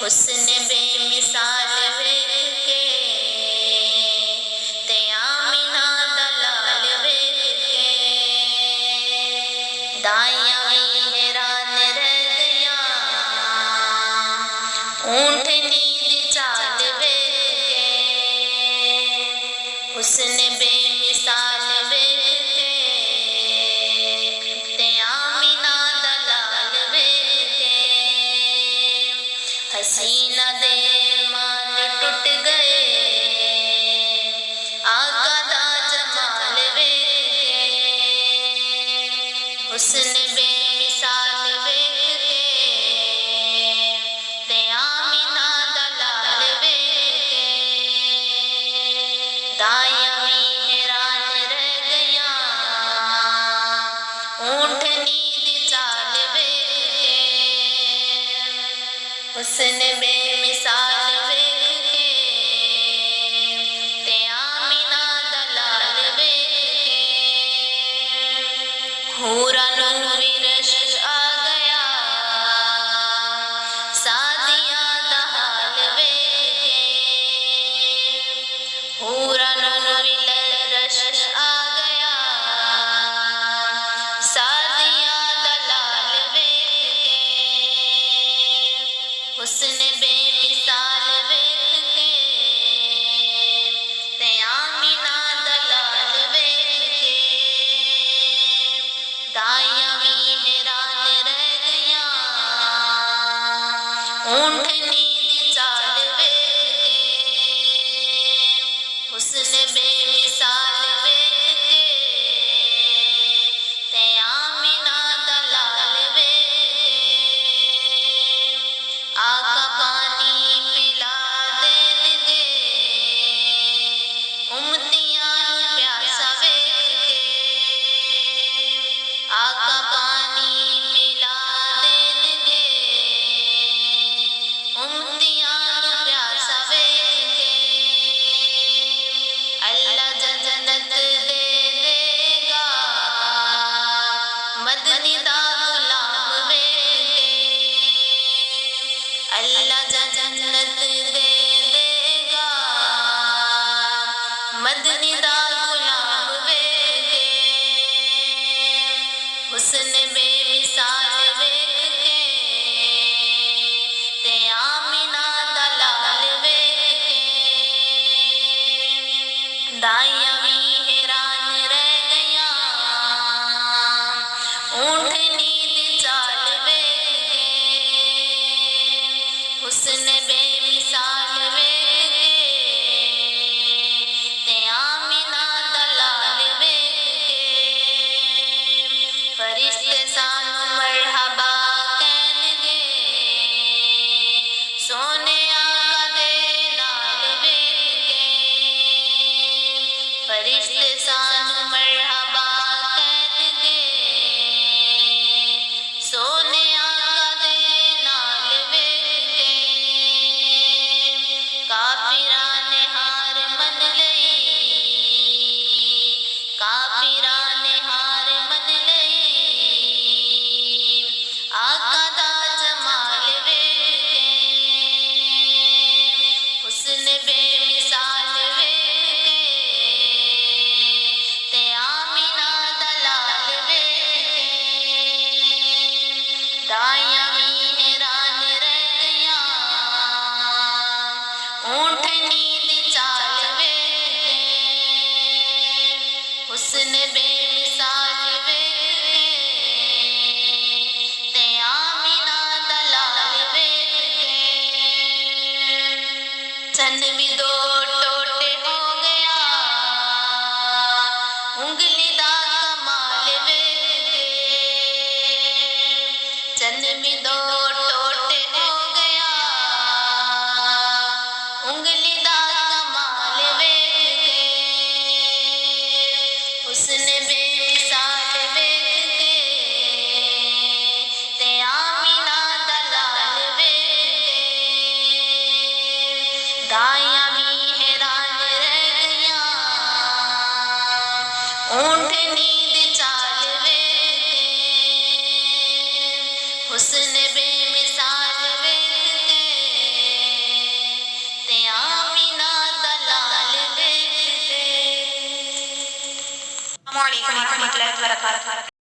हुस्न बेमिसाल वेख के ते आमिना दा लाल वेख के दाइयां भी हैरान रह गया ऊंटनी दी चाल वेख के हुस्न बेमिसाल वेख के ते आमिना दा लाल वेख के हसीना दे मान टुट गए आका दा जमाल वेख के हुस्न बेमिसाल वेख के ते आमिना दा लाल वेख के दाइयां भी हैरान रह गया ऊंटनी दी चाल वेख के हुस्न बेमिसाल वेख के ते आमिना दा लाल वेख के हूरा नू भी रश्क आ गया सादियां दा हाल वेख के हूरा नू भी रश्क आ गया सादियां दा लाल वेख के हुस्न बेमिसाल वेख के ते आमिना दा लाल वेख के दाइयां भी हैरान रह गया ऊंटनी दी चाल वेख के हुस्न बेमिसाल वेख के ते आमिना दा लाल वेख के आका पानी पिला देंगे उम्मतियां प्यासा वेख के आका पानी पिला देंगे उम्मतियां प्यासा वेख के अल्लाह जन्नत दे देगा मदनी दा गुलाम वेख के अल्लाह जन्नत दे देगा मदनी दा गुलाम वेख के हुस्न बेमिसाल वेख के ते आमिना दा लाल वेख के दाइयां भी हैरान रह गया ऊंटनी दी चाल वेख के हुस्न बेमिसाल वेख के ते आमिना दा लाल वेख के फरिश्ते सानू मरहबा कहणगे सोने आका दे नाल वेख के फरिश्ते सानू मरहबा कहणगे सोने आका दे नाल वेख के काफिरां ने हार मन लई काफिरां ने हार मन लई आका दा जमाल वेख के हुस्न बेमिसाल वेख के ते आमिना दा लाल वेख के दाइयां भी हैरान रह गया ऊंटनी दी चाल वेख के हुस्न बेमिसाल वेख के ते आमिना दा लाल वेख के चन भी दो टोटे हो गया उंगली दा कमाल वेख के चन भी दो टोटे हो गया उंगली दा कमाल वेख के हुस्न बेमिसाल वेख के ते आमिना दा लाल वेख के दाइयां भी हैरान रह गया ऊंटनी दी चाल वेख के हुस्न बेमिसाल वेख के वालेकुम रहमतुल्लाहि व बरकातहू।